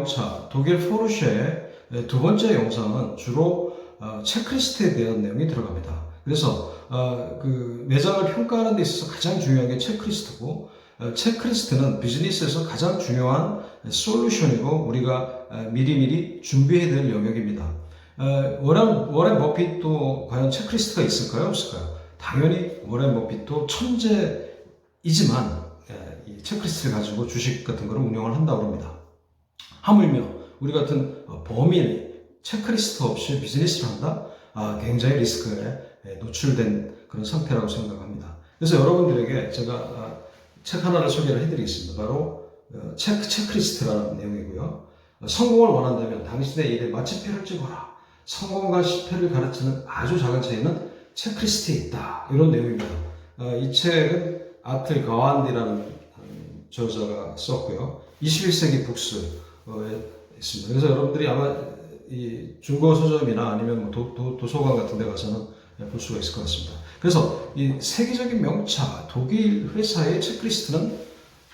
명차 독일 포르쉐의 두 번째 영상은 주로 체크리스트에 대한 내용이 들어갑니다. 그래서 그 매장을 평가하는 데 있어서 가장 중요한 게 체크리스트고, 체크리스트는 비즈니스에서 가장 중요한 솔루션이고 우리가 미리미리 준비해야 될 영역입니다. 워렌 버핏도 과연 체크리스트가 있을까요? 없을까요? 당연히 워렌 버핏도 천재이지만 이 체크리스트를 가지고 주식 같은 거를 운영을 한다고 합니다. 하물며 우리 같은 범인이 체크리스트 없이 비즈니스를 한다? 굉장히 리스크에 노출된 그런 상태라고 생각합니다. 그래서 여러분들에게 제가 책 하나를 소개를 해드리겠습니다. 바로 체크리스트라는 내용이고요. 성공을 원한다면 당신의 일에 마침표를 찍어라. 성공과 실패를 가르치는 아주 작은 차이는 체크리스트에 있다. 이런 내용입니다. 이 책은 아틀 가완디라는 저자가 썼고요. 21세기 북스에 있습니다. 그래서 여러분들이 아마 이 중고 서점이나 아니면 도서관 같은 데 가서는 볼 수가 있을 것 같습니다. 그래서 이 세계적인 명차 독일 회사의 체크리스트는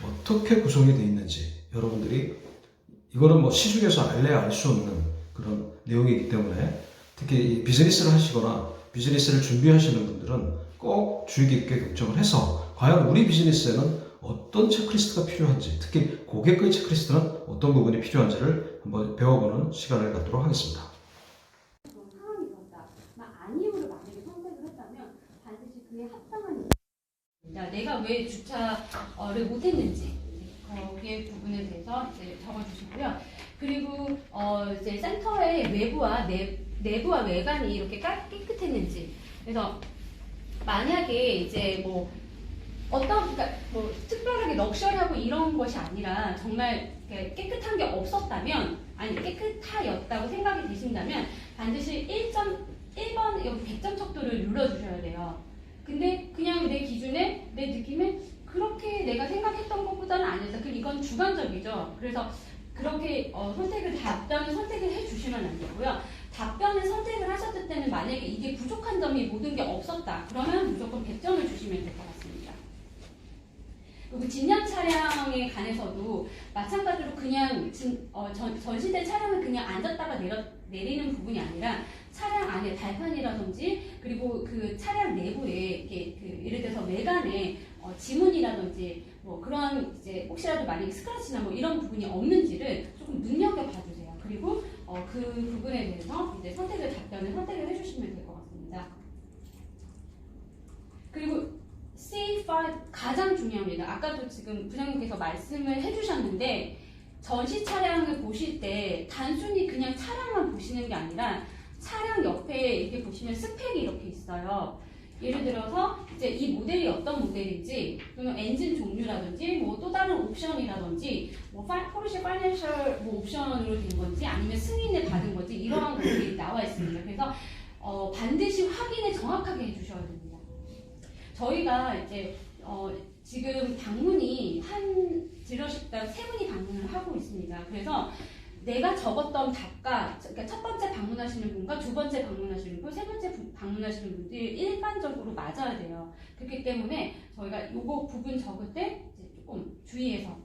어떻게 구성이 되어 있는지 여러분들이 이거는 뭐 시중에서 알래야 알 수 없는 그런 내용이기 때문에 특히 이 비즈니스를 하시거나 비즈니스를 준비하시는 분들은 꼭 주의 깊게 경청을 해서 과연 우리 비즈니스에는 어떤 체크리스트가 필요한지, 특히 고객의 체크리스트는 어떤 부분이 필요한지를 한번 배워보는 시간을 갖도록 하겠습니다. 상황이 그렇다. 아니오를 만약에 선택을 했다면 반드시 그에 합당한 내가 왜 주차를 못했는지 거기에 부분에 대해서 이제 적어주시고요. 그리고 이제 센터의 내부와 외관이 이렇게 깨끗했는지. 그래서 만약에 이제 뭐 그러니까 뭐 특별하게 럭셔리하고 이런 것이 아니라 정말 깨끗한 게 없었다면, 아니 깨끗하였다고 생각이 되신다면 반드시 1번 여기 100점 척도를 눌러주셔야 돼요. 근데 그냥 내 기준에 내 느낌에 그렇게 내가 생각했던 것보다는 아니었다. 그럼 이건 주관적이죠. 그래서 그렇게 답변을 선택을 해주시면 안 되고요. 답변을 선택을 하셨을 때는 만약에 이게 부족한 점이 모든 게 없었다. 그러면 무조건 100점을 주시면 될 것 같습니다. 그리고 진열 차량에 관해서도 마찬가지로 그냥 전시된 차량을 그냥 앉았다가 내리는 부분이 아니라 차량 안에 발판이라든지 그리고 그 차량 내부에 이렇게 예를 들어서 외관에 지문이라든지 뭐 그런 이제 혹시라도 만약에 스크래치나 뭐 이런 부분이 없는지를 조금 눈여겨 봐주세요. 그리고 그 부분에 대해서 이제 답변을 선택을 해주시면 될 것 같습니다. 그리고 C5 가장 중요합니다. 아까도 지금 부장님께서 말씀을 해주셨는데 전시 차량을 보실 때 단순히 그냥 차량만 보시는 게 아니라 차량 옆에 이렇게 보시면 스펙이 이렇게 있어요. 예를 들어서 이제 이 모델이 어떤 모델인지 또는 엔진 종류라든지 뭐 또 다른 옵션이라든지 뭐 포르쉐 파이낸셜 뭐 옵션으로 된 건지 아니면 승인을 받은 건지 이러한 것들이 나와 있습니다. 그래서 반드시 확인을 정확하게 해주셔야 됩니다. 저희가 이제 지금 방문이 한 딜러십당 3분이 방문을 하고 있습니다. 그래서 내가 적었던 답과 그러니까 첫 번째 방문하시는 분과 두 번째 방문하시는 분, 세 번째 방문하시는 분들이 일반적으로 맞아야 돼요. 그렇기 때문에 저희가 요거 부분 적을 때 이제 조금 주의해서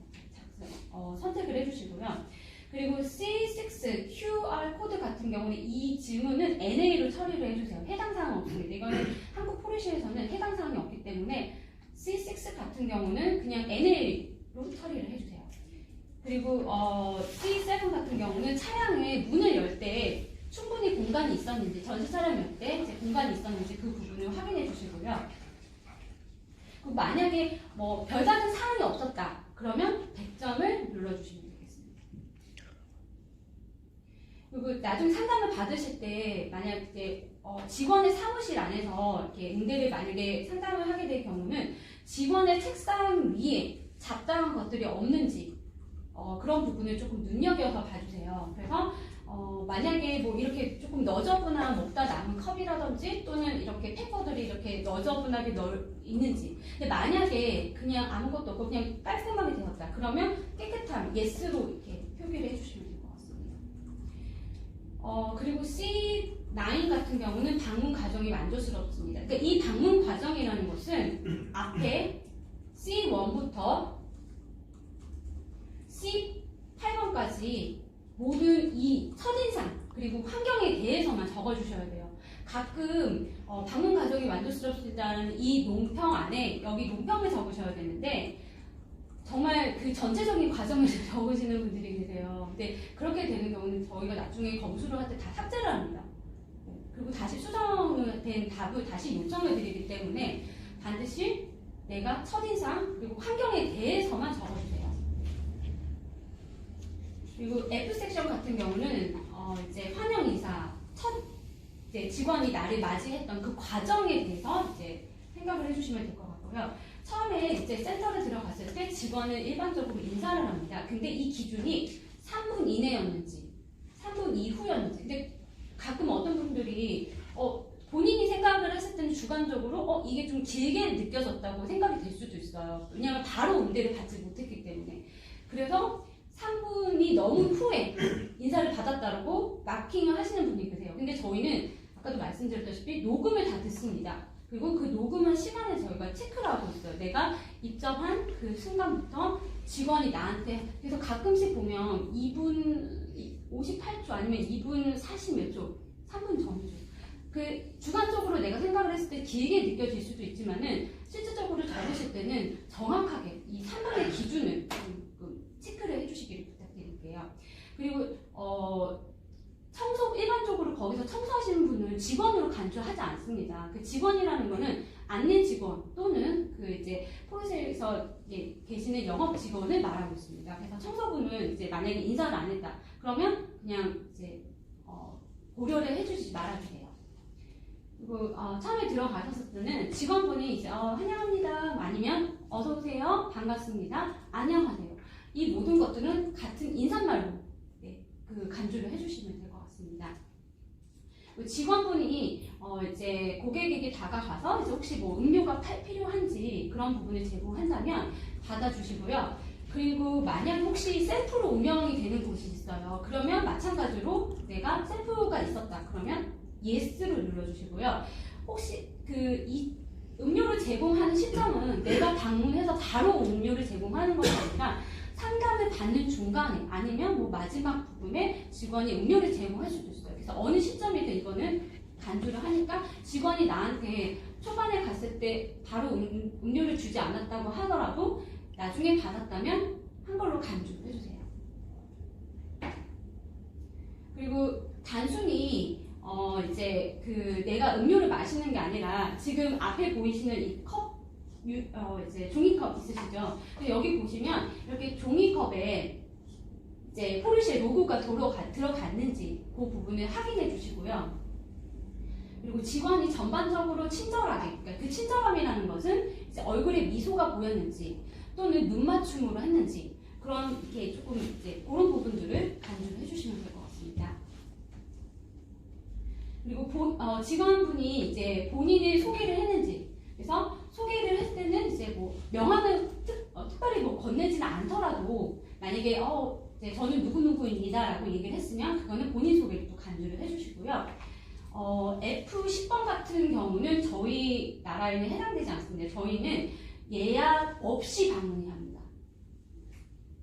선택을 해주시고요. 그리고 C6 QR 코드 같은 경우는 이 질문은 NA로 처리를 해주세요. 해당 사항 없습니다. 이거는 한국 포르쉐에서는 해당 사항이 없기 때문에 C6 같은 경우는 그냥 NA로 처리를 해주세요. 그리고 C7 같은 경우는 차량의 문을 열 때 충분히 공간이 있었는지, 전시 차량 열 때 이제 공간이 있었는지 그 부분을 확인해 주시고요. 그리고 만약에 뭐 별다른 사항이 없었다 그러면 100점을 눌러주시면 되겠습니다. 그리고 나중에 상담을 받으실 때 만약 이제 직원의 사무실 안에서 이렇게 응대를 만약에 상담을 하게 될 경우는 직원의 책상 위에 잡다한 것들이 없는지 그런 부분을 조금 눈여겨서 봐주세요. 그래서 만약에 뭐 이렇게 조금 너저분한 먹다 남은 컵이라든지 또는 이렇게 페퍼들이 이렇게 너저분하게 있는지, 근데 만약에 그냥 아무것도 없고 그냥 깔끔하게 되었다 그러면 깨끗함, yes로 이렇게 표기를 해주시면 될 것 같습니다. 그리고 C9 같은 경우는 방문 과정이 만족스럽습니다. 그러니까 이 방문 과정이라는 것은 앞에 C1부터 C8번까지 모든 이 첫인상 그리고 환경에 대해서만 적어주셔야 돼요. 가끔 방문 가족이 만족스럽다는 이 논평 안에 여기 논평을 적으셔야 되는데 정말 그 전체적인 과정을 적으시는 분들이 계세요. 근데 그렇게 되는 경우는 저희가 나중에 검수를 할 때 다 삭제를 합니다. 그리고 다시 수정된 답을 다시 요청을 드리기 때문에 반드시 내가 첫인상 그리고 환경에 대해서만 적어주세요. 그리고 F 섹션 같은 경우는 이제 환영 인사 이제 직원이 나를 맞이했던 그 과정에 대해서 이제 생각을 해주시면 될 것 같고요. 처음에 이제 센터를 들어갔을 때 직원을 일반적으로 인사를 합니다. 근데 이 기준이 3분 이내였는지 3분 이후였는지. 근데 가끔 어떤 분들이 본인이 생각을 했을 때는 주관적으로 이게 좀 길게 느껴졌다고 생각이 될 수도 있어요. 왜냐하면 바로 응대를 받지 못했기 때문에. 그래서 3분이 넘은 후에 인사를 받았다고 마킹을 하시는 분이 계세요. 근데 저희는 아까도 말씀드렸다시피 녹음을 다 듣습니다. 그리고 그 녹음한 시간을 저희가 체크를 하고 있어요. 내가 입점한 그 순간부터 직원이 나한테 그래서 가끔씩 보면 2분 58초 아니면 2분 40 몇 초, 3분 전이죠. 그 주관적으로 내가 생각을 했을 때 길게 느껴질 수도 있지만은 실질적으로 적으실 때는 정확하게 이 3분의 기준을 체크를 해주시기를 부탁드릴게요. 그리고 청소 일반적으로 거기서 청소하시는 분은 직원으로 간주하지 않습니다. 그 직원이라는 거는 안내 직원 또는 그 이제 포르쉐에서 계시는 영업 직원을 말하고 있습니다. 그래서 청소분은 이제 만약에 인사를 안 했다 그러면 그냥 이제 고려를 해주시지 말아주세요. 그리고 처음에 들어가셨을 때는 직원분이 이제 환영합니다 아니면 어서 오세요 반갑습니다 안녕하세요 이 모든 것들은 같은 인사말로 그 간주를 해주시면 될 것 같습니다. 직원분이 이제 고객에게 다가가서 이제 혹시 뭐 음료가 필요한지 그런 부분을 제공한다면 받아주시고요. 그리고 만약 혹시 셀프로 운영이 되는 곳이 있어요. 그러면 마찬가지로 내가 셀프가 있었다 그러면 예스를 눌러주시고요. 혹시 이 음료를 제공하는 시점은 내가 방문해서 바로 음료를 제공하는 것이 아니라 상담을 받는 중간에 아니면 뭐 마지막 부분에 직원이 음료를 제공할 수도 있어요. 그래서 어느 시점이든 이거는 간주를 하니까 직원이 나한테 초반에 갔을 때 바로 음료를 주지 않았다고 하더라도 나중에 받았다면 한 걸로 간주를 해주세요. 그리고 단순히 이제 내가 음료를 마시는 게 아니라 지금 앞에 보이시는 이 컵 이제 종이컵 있으시죠? 여기 보시면 이렇게 종이컵에 이제 포르쉐 로고가 들어갔는지 그 부분을 확인해 주시고요. 그리고 직원이 전반적으로 친절하게, 그러니까 그 친절함이라는 것은 이제 얼굴에 미소가 보였는지 또는 눈 맞춤으로 했는지 그런 게 조금 이제 그런 부분들을 간주해 주시면 될 것 같습니다. 그리고 직원분이 이제 본인을 소개를 했는지 그래서 소개를 했을 때는 이제 뭐 명함을 특별히 뭐 건네지는 않더라도 만약에 이제 저는 누구누구입니다라고 얘기를 했으면 그거는 본인 소개를 또 간주를 해주시고요. F10번 같은 경우는 저희 나라에는 해당되지 않습니다. 저희는 예약 없이 방문해야 합니다.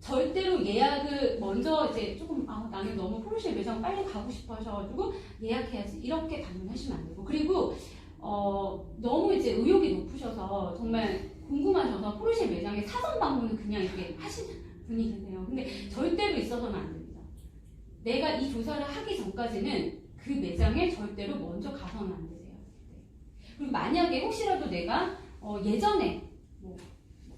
절대로 예약을 먼저 이제 조금 나는 너무 포르쉐 매장 빨리 가고 싶어셔가지고 예약해야지 이렇게 방문하시면 안 되고 그리고 너무 이제 의욕이 높으셔서 정말 궁금하셔서 포르쉐 매장에 사전 방문을 그냥 이렇게 하시는 분이 계세요. 근데 절대로 있어서는 안 됩니다. 내가 이 조사를 하기 전까지는 그 매장에 절대로 먼저 가서는 안 되세요. 그리고 만약에 혹시라도 내가 예전에 뭐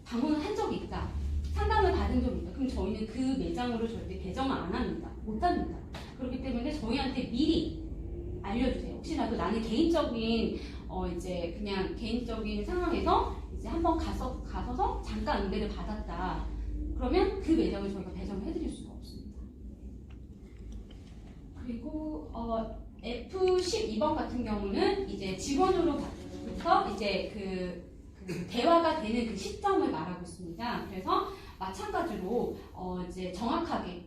방문을 한 적이 있다, 상담을 받은 적이 있다, 그럼 저희는 그 매장으로 절대 배정을 안 합니다. 못 합니다. 그렇기 때문에 저희한테 미리 알려주세요. 혹시라도 나는 개인적인 이제 그냥 개인적인 상황에서 이제 한번 가서서 잠깐 응대를 받았다. 그러면 그 매장을 저희가 배정을 해드릴 수가 없습니다. 그리고 F12번 같은 경우는 이제 직원으로부터 이제 그 대화가 되는 그 시점을 말하고 있습니다. 그래서 마찬가지로 이제 정확하게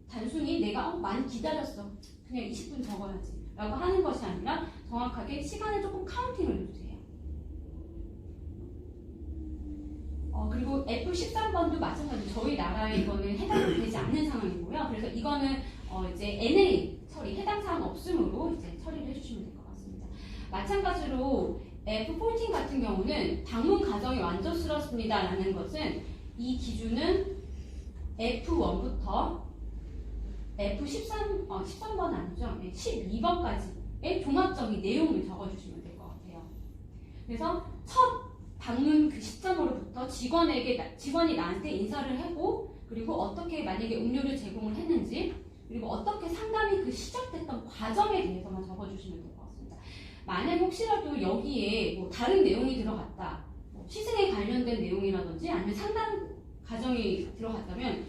단순히 내가 많이 기다렸어. 그냥 20분 적어야지. 라고 하는 것이 아니라 정확하게 시간을 조금 카운팅을 해주세요. 그리고 F13번도 마찬가지로 저희 나라에 이거는 해당되지 않는 상황이고요. 그래서 이거는 이제 NA 처리, 해당 사항 없음으로 이제 처리를 해주시면 될 것 같습니다. 마찬가지로 F14 같은 경우는 방문 과정이 완전스럽습니다 라는 것은 이 기준은 F1부터 F13, 13번 아니죠? 12번까지의 종합적인 내용을 적어주시면 될 것 같아요. 그래서 첫 방문 그 시점으로부터 직원이 나한테 인사를 하고, 그리고 어떻게 만약에 음료를 제공을 했는지, 그리고 어떻게 상담이 그 시작됐던 과정에 대해서만 적어주시면 될 것 같습니다. 만약 혹시라도 여기에 뭐 다른 내용이 들어갔다, 뭐 시승에 관련된 내용이라든지 아니면 상담 과정이 들어갔다면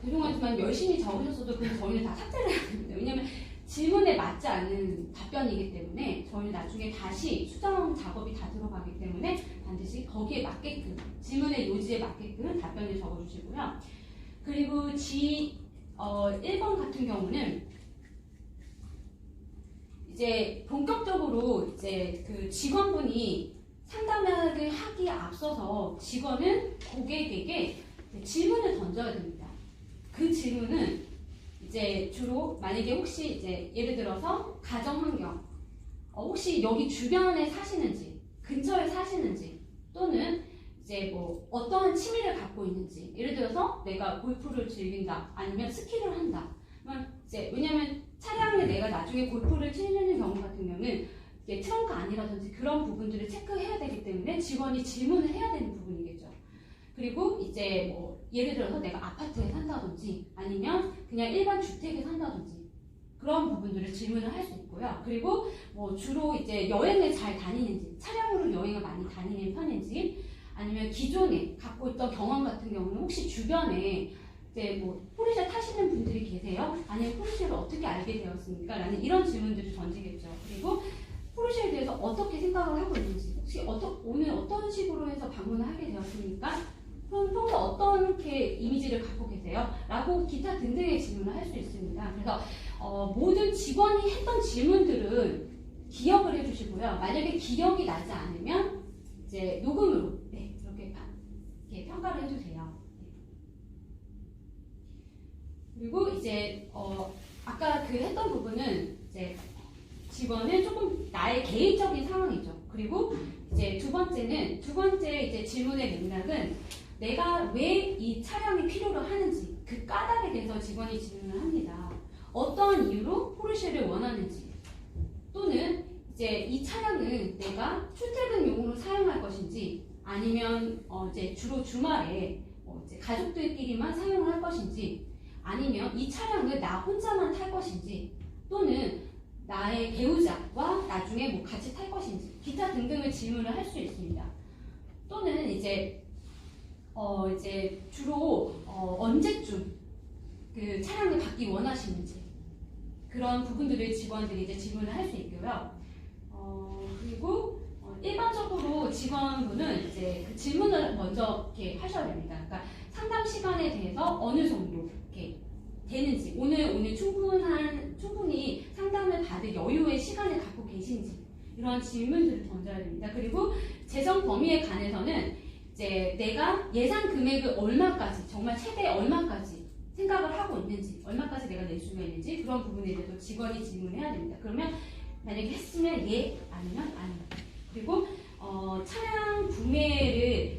죄송하지만 열심히 적으셨어도 그냥 저희는 다 삭제를 해야 됩니다. 왜냐하면 질문에 맞지 않는 답변이기 때문에 저희는 나중에 다시 수정 작업이 다 들어가기 때문에 반드시 거기에 맞게끔, 질문의 요지에 맞게끔 답변을 적어주시고요. 그리고 G1번 같은 경우는 이제 본격적으로 이제 그 직원분이 상담을 하기에 앞서서 직원은 고객에게 질문을 던져야 됩니다. 그 질문은 이제 주로 만약에 혹시 이제 예를 들어서 가정 환경, 혹시 여기 주변에 사시는지, 근처에 사시는지, 또는 이제 뭐 어떠한 취미를 갖고 있는지, 예를 들어서 내가 골프를 즐긴다, 아니면 스키를 한다. 이제 왜냐면 차량에 내가 나중에 골프를 치는 경우 같은 경우는 이제 트렁크 안이라든지 그런 부분들을 체크해야 되기 때문에 직원이 질문을 해야 되는 부분이겠죠. 그리고 이제 뭐 예를 들어서 내가 아파트에 산다든지 아니면 그냥 일반 주택에 산다든지 그런 부분들을 질문을 할 수 있고요. 그리고 뭐 주로 이제 여행을 잘 다니는지, 차량으로 여행을 많이 다니는 편인지, 아니면 기존에 갖고 있던 경험 같은 경우는 혹시 주변에 이제 뭐 포르쉐 타시는 분들이 계세요? 아니면 포르쉐를 어떻게 알게 되었습니까? 라는 이런 질문들을 던지겠죠. 그리고 포르쉐에 대해서 어떻게 생각을 하고 있는지, 혹시 오늘 어떤 식으로 해서 방문을 하게 되었습니까? 그럼 평소 어떻게 이미지를 갖고 계세요? 라고 기타 등등의 질문을 할 수 있습니다. 그래서 모든 직원이 했던 질문들은 기억을 해주시고요. 만약에 기억이 나지 않으면 이제 녹음으로 이렇게 평가를 해주세요. 그리고 이제 아까 그 했던 부분은 이제 직원은 조금 나의 개인적인 상황이죠. 그리고 이제 두 번째 이제 질문의 맥락은 내가 왜 이 차량이 필요로 하는지, 그 까닭에 대해서 직원이 질문을 합니다. 어떠한 이유로 포르쉐를 원하는지, 또는 이제 이 차량은 내가 출퇴근용으로 사용할 것인지, 아니면 이제 주로 주말에 이제 가족들끼리만 사용을 할 것인지, 아니면 이 차량을 나 혼자만 탈 것인지, 또는 나의 배우자와 나중에 뭐 같이 탈 것인지, 기타 등등의 질문을 할 수 있습니다. 또는 이제 주로 언제쯤 그 차량을 받기 원하시는지, 그런 부분들을 직원들이 이제 질문을 할 수 있고요. 그리고 일반적으로 직원분은 이제 그 질문을 먼저 이렇게 하셔야 됩니다. 그러니까 상담 시간에 대해서 어느 정도 이렇게 되는지, 오늘 충분히 상담을 받을 여유의 시간을 갖고 계신지, 이런 질문들을 던져야 됩니다. 그리고 재정 범위에 관해서는 이제 내가 예상 금액을 얼마까지, 정말 최대 얼마까지 생각을 하고 있는지, 얼마까지 내가 낼 수가 있는지, 그런 부분에 대해서 직원이 질문해야 됩니다. 그러면 만약에 했으면 예, 아니면 아니. 그리고 차량 구매를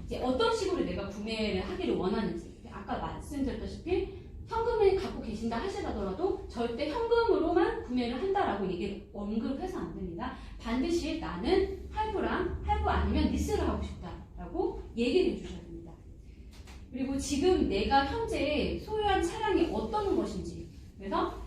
이제 어떤 식으로 내가 구매를 하기를 원하는지, 아까 말씀드렸다시피 현금을 갖고 계신다 하시더라도 절대 현금으로만 구매를 한다라고 얘기를 언급해서 안 됩니다. 반드시 나는 할부 아니면 리스를 하고 싶다라고 얘기를 해주셔야 됩니다. 그리고 지금 내가 현재 소유한 차량이 어떤 것인지, 그래서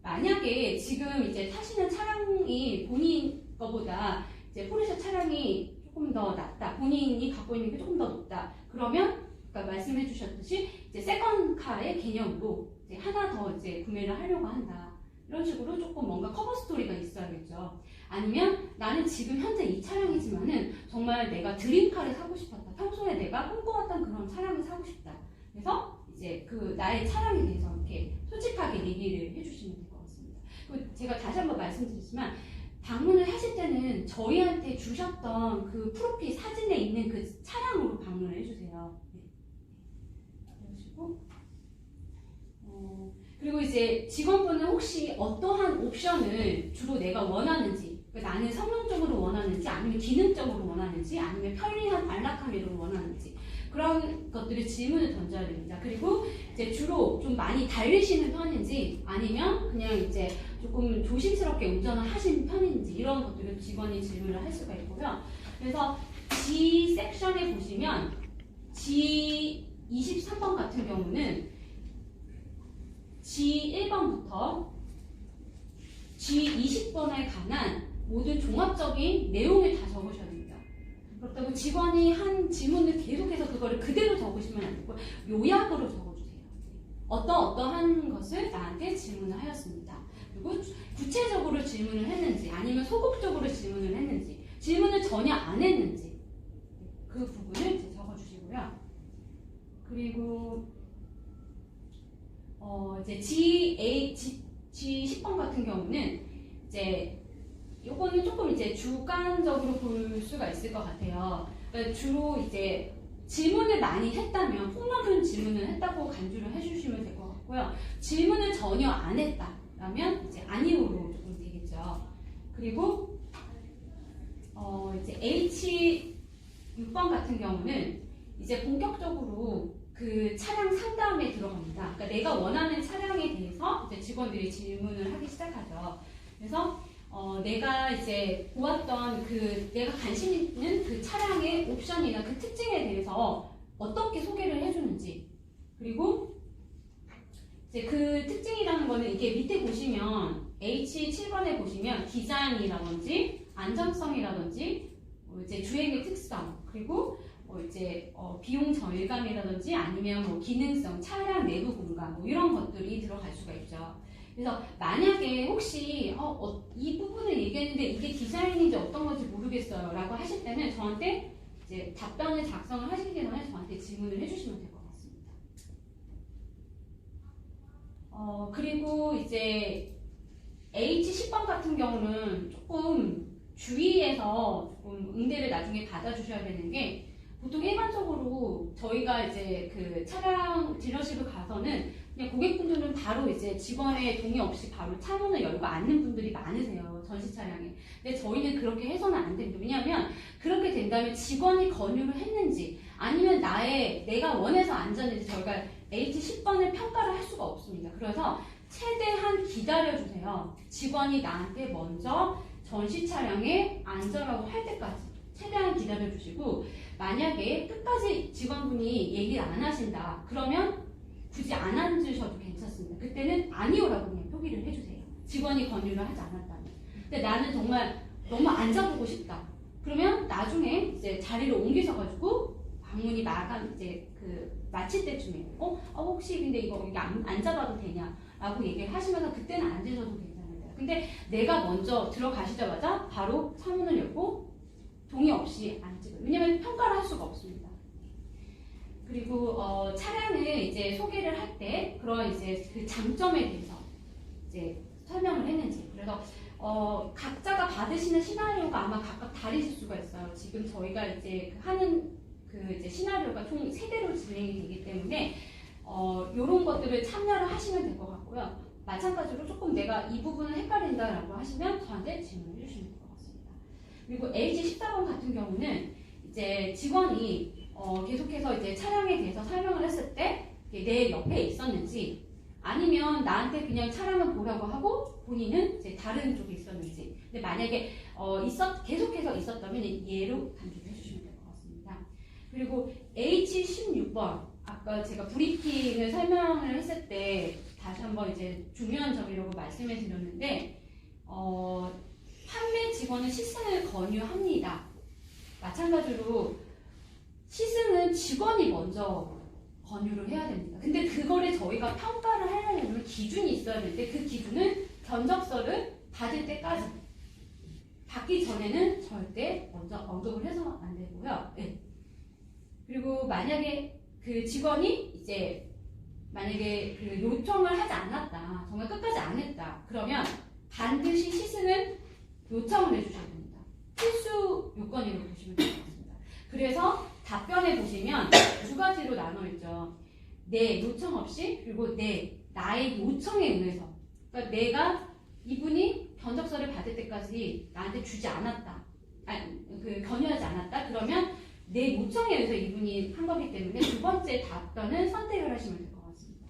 만약에 지금 이제 타시는 차량이 본인 거보다 이제 포르쉐 차량이 조금 더 낫다, 본인이 갖고 있는 게 조금 더 높다, 그러면 아까 말씀해 주셨듯이 이제 세컨카의 개념으로 이제 하나 더 이제 구매를 하려고 한다. 이런 식으로 조금 뭔가 커버 스토리가 있어야겠죠. 아니면 나는 지금 현재 이 차량이지만은 정말 내가 드림카를 사고 싶었다. 평소에 내가 꿈꿔왔던 그런 차량을 사고 싶다. 그래서 이제 그 나의 차량에 대해서 이렇게 솔직하게 얘기를 해주시면 될 것 같습니다. 그리고 제가 다시 한번 말씀드리지만 방문을 하실 때는 저희한테 주셨던 그 프로필 사진에 있는 그 차량으로 방문을 해주세요. 네. 그러시고 그리고 이제 직원분은 혹시 어떠한 옵션을 주로 내가 원하는지, 그러니까 나는 성능적으로 원하는지, 아니면 기능적으로 원하는지, 아니면 편리한 안락함으로 원하는지, 그런 것들을 질문을 던져야 됩니다. 그리고 이제 주로 좀 많이 달리시는 편인지, 아니면 그냥 이제 조금 조심스럽게 운전을 하시는 편인지, 이런 것들을 직원이 질문을 할 수가 있고요. 그래서 G 섹션에 보시면 G23번 같은 경우는 G1번부터 G20번에 관한 모든 종합적인 내용을 다 적으셔야 됩니다. 그렇다고 직원이 한 질문을 계속해서 그거를 그대로 적으시면 안 되고 요약으로 적어주세요. 어떠한 것을 나한테 질문을 하였습니다. 그리고 구체적으로 질문을 했는지, 아니면 소극적으로 질문을 했는지, 질문을 전혀 안 했는지, 그 부분을 이제 적어주시고요. 그리고 이제 G10번 같은 경우는 이제 요거는 조금 이제 주관적으로 볼 수가 있을 것 같아요. 그러니까 주로 이제 질문을 많이 했다면, 폭넓은 질문을 했다고 간주를 해주시면 될 것 같고요. 질문을 전혀 안 했다라면 이제 아니오로 조금 되겠죠. 그리고 이제 H6번 같은 경우는 이제 본격적으로 그 차량 상담에 들어갑니다. 그러니까 내가 원하는 차량에 대해서 이제 직원들이 질문을 하기 시작하죠. 그래서 내가 이제 보았던 그 내가 관심 있는 그 차량의 옵션이나 그 특징에 대해서 어떻게 소개를 해주는지, 그리고 이제 그 특징이라는 거는 이게 밑에 보시면 H7번에 보시면 디자인이라든지 안정성이라든지 이제 주행의 특성, 그리고 이제 비용 절감이라든지 아니면 뭐 기능성, 차량 내부 공간 뭐 이런 것들이 들어갈 수가 있죠. 그래서 만약에 혹시 이 부분을 얘기했는데 이게 디자인인지 어떤 건지 모르겠어요 라고 하실 때는 저한테 이제 답변을 작성을 하시기 전에 저한테 질문을 해주시면 될 것 같습니다. 그리고 이제 H10번 같은 경우는 조금 주의해서 조금 응대를 나중에 받아주셔야 되는 게, 보통 일반적으로 저희가 이제 그 차량 딜러십을 가서는 그냥 고객분들은 바로 이제 직원의 동의 없이 바로 차문을 열고 앉는 분들이 많으세요. 전시 차량에. 근데 저희는 그렇게 해서는 안 됩니다. 왜냐하면 그렇게 된다면 직원이 권유를 했는지, 아니면 내가 원해서 앉았는지 저희가 H10번을 평가를 할 수가 없습니다. 그래서 최대한 기다려주세요. 직원이 나한테 먼저 전시 차량에 앉으라고 할 때까지 최대한 기다려주시고, 만약에 끝까지 직원분이 얘기를 안 하신다 그러면 굳이 안 앉으셔도 괜찮습니다. 그때는 아니오라고 그냥 표기를 해주세요. 직원이 권유를 하지 않았다면. 근데 나는 정말 너무 앉아보고 싶다 그러면 나중에 이제 자리를 옮기셔가지고 방문이 이제 그 마칠 때쯤에 혹시 근데 이거 여기 앉아봐도 되냐 라고 얘기를 하시면서 그때는 앉으셔도 괜찮아요. 근데 내가 먼저 들어가시자마자 바로 차문을 열고 동의 없이 앉으세요. 왜냐면 평가를 할 수가 없습니다. 그리고 차량을 이제 소개를 할 때 그런 이제 그 장점에 대해서 이제 설명을 했는지, 그래서 각자가 받으시는 시나리오가 아마 각각 다르실 수가 있어요. 지금 저희가 이제 하는 그 이제 시나리오가 총 3대로 진행이 되기 때문에 이런 것들을 참여를 하시면 될 것 같고요. 마찬가지로 조금 내가 이 부분을 헷갈린다라고 하시면 저한테 질문을 해주시면 될 것 같습니다. 그리고 LG14번 같은 경우는 이제 직원이 계속해서 이제 차량에 대해서 설명을 했을 때 내 옆에 있었는지, 아니면 나한테 그냥 차량을 보라고 하고 본인은 이제 다른 쪽에 있었는지. 근데 만약에 계속해서 있었다면 얘로 간주를 해주시면 될 것 같습니다. 그리고 H16번, 아까 제가 브리핑을 설명을 했을 때 다시 한번 이제 중요한 점이라고 말씀을 드렸는데, 판매 직원은 시승을 권유합니다. 마찬가지로 시승은 직원이 먼저 권유를 해야 됩니다. 근데 그거를 저희가 평가를 하려면 기준이 있어야 되는데, 그 기준은 견적서를 받을 때까지, 받기 전에는 절대 먼저 언급을 해서 안 되고요. 네. 그리고 만약에 그 직원이 이제 만약에 그 요청을 하지 않았다, 정말 끝까지 안 했다 그러면 반드시 시승은 요청을 해주셔야 됩니다. 필수 요건이라고 보시면 될 것 같습니다. 그래서 답변에 보시면 두 가지로 나눠 있죠. 내 요청 없이, 그리고 나의 요청에 의해서. 그러니까 내가 이분이 견적서를 받을 때까지 나한테 주지 않았다. 권유하지 않았다. 그러면 내 요청에 의해서 이분이 한 거기 때문에 두 번째 답변은 선택을 하시면 될 것 같습니다.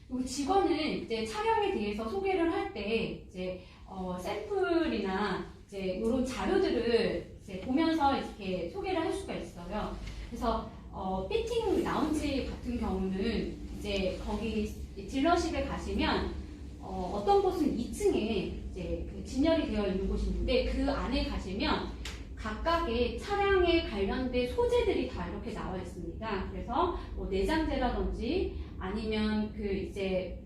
그리고 직원은 이제 촬영에 대해서 소개를 할 때 이제 샘플이나 이제 이런 자료들을 이제 보면서 이렇게 소개를 할 수가 있어요. 그래서 피팅 라운지 같은 경우는 이제 거기 딜러십에 가시면 어떤 곳은 2층에 이제 그 진열이 되어 있는 곳이 있는데 그 안에 가시면 각각의 차량에 관련된 소재들이 다 이렇게 나와 있습니다. 그래서 뭐 내장재라든지 아니면 그 이제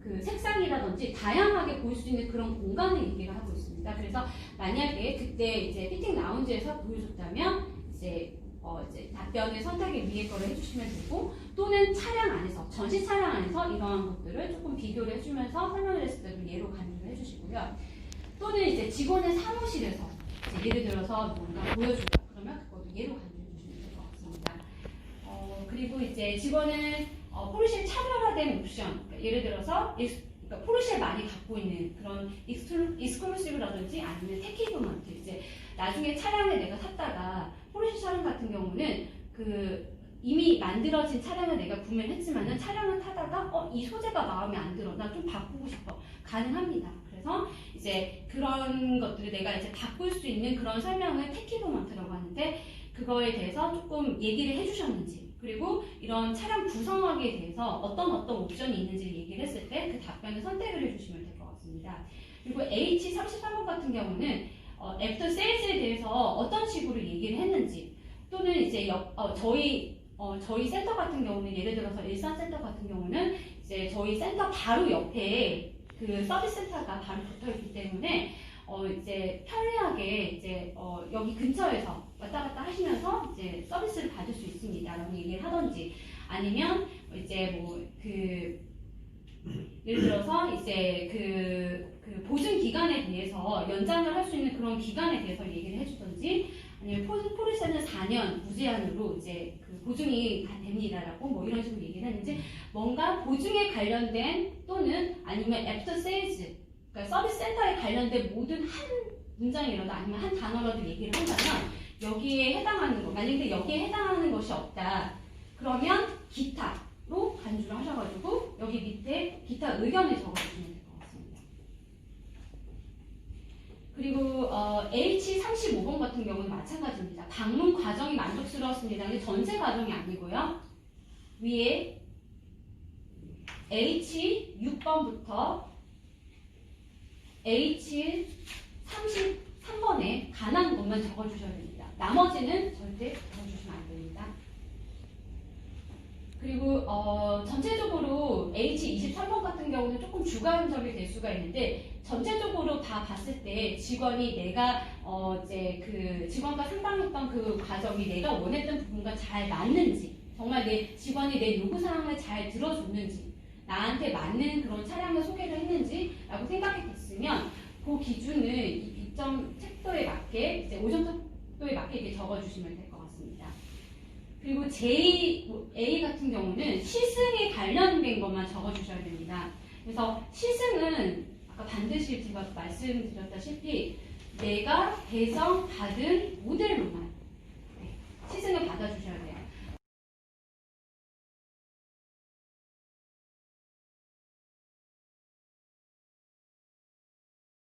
그 색상이라든지 다양하게 볼 수 있는 그런 공간을 얘기를 하고 있습니다. 그래서 만약에 그때 이제 피팅 라운지에서 보여줬다면 이제 답변을 선택의 위에 거를 해주시면 되고, 또는 차량 안에서, 전시 차량 안에서 이러한 것들을 조금 비교를 해주면서 설명을 했을 때도 예로 간주를 해주시고요. 또는 이제 직원의 사무실에서 이제 예를 들어서 뭔가 보여주다 그러면 그것도 예로 간주해 주시면 될 것 같습니다. 그리고 이제 직원은 포르쉐 차별화된 옵션, 그러니까 예를 들어서 그러니까 포르쉐 많이 갖고 있는 그런 익스클루시브라든지 아니면 테키브먼트, 이제 나중에 차량을 내가 샀다가 포르쉐 차량 같은 경우는 그 이미 만들어진 차량을 내가 구매를 했지만은 차량을 타다가 이 소재가 마음에 안 들어, 나 좀 바꾸고 싶어, 가능합니다. 그래서 이제 그런 것들을 내가 이제 바꿀 수 있는 그런 설명을 테키브먼트라고 하는데, 그거에 대해서 조금 얘기를 해주셨는지, 그리고 이런 차량 구성하기에 대해서 어떤 옵션이 있는지를 얘기를 했을 때 그 답변을 선택을 해주시면 될 것 같습니다. 그리고 H33번 같은 경우는 애프터 세일즈에 대해서 어떤 식으로 얘기를 했는지, 또는 이제 저희 센터 같은 경우는 예를 들어서 일산센터 같은 경우는 이제 저희 센터 바로 옆에 그 서비스 센터가 바로 붙어 있기 때문에 이제 편리하게 이제 여기 근처에서 왔다 갔다 하시면서 이제 서비스를 받을 수 있습니다라고 얘기를 하던지, 아니면 이제 뭐 예를 들어서 이제 그 보증 기간에 대해서 연장을 할 수 있는 그런 기간에 대해서 얘기를 해주던지, 아니면 포르쉐는 4년 무제한으로 이제 그 보증이 됩니다라고 뭐 이런 식으로 얘기를 했는지, 뭔가 보증에 관련된 또는 아니면 애프터 세일즈, 그러니까 서비스 센터에 관련된 모든 한 문장이라도 아니면 한 단어라도 얘기를 한다면 여기에 해당하는 거, 만약에 여기에 해당하는 것이 없다 그러면 기타로 간주를 하셔가지고 여기 밑에 기타 의견을 적어주시면 될 것 같습니다. 그리고 H35번 같은 경우는 마찬가지입니다. 방문 과정이 만족스러웠습니다. 근데 전체 과정이 아니고요. 위에 H6번부터 H33번에 관한 것만 적어주셔야 됩니다. 나머지는 절대 적어주시면 안 됩니다. 그리고 전체적으로 H23번 같은 경우는 조금 주관적이 될 수가 있는데, 전체적으로 다 봤을 때 직원이 내가 이제 그 직원과 상담했던 그 과정이 내가 원했던 부분과 잘 맞는지, 정말 내 직원이 내 요구사항을 잘 들어줬는지, 나한테 맞는 그런 차량을 소개를 했는지라고 생각이 됐으면 그 기준을 이 B점 척도에 맞게, 이제 5점 척도에 맞게 이렇게 적어주시면 될 것 같습니다. 그리고 A 같은 경우는 시승에 관련된 것만 적어주셔야 됩니다. 그래서 시승은 아까 반드시 제가 말씀드렸다시피 내가 배정받은 모델로만 시승을 받아주셔야 돼요.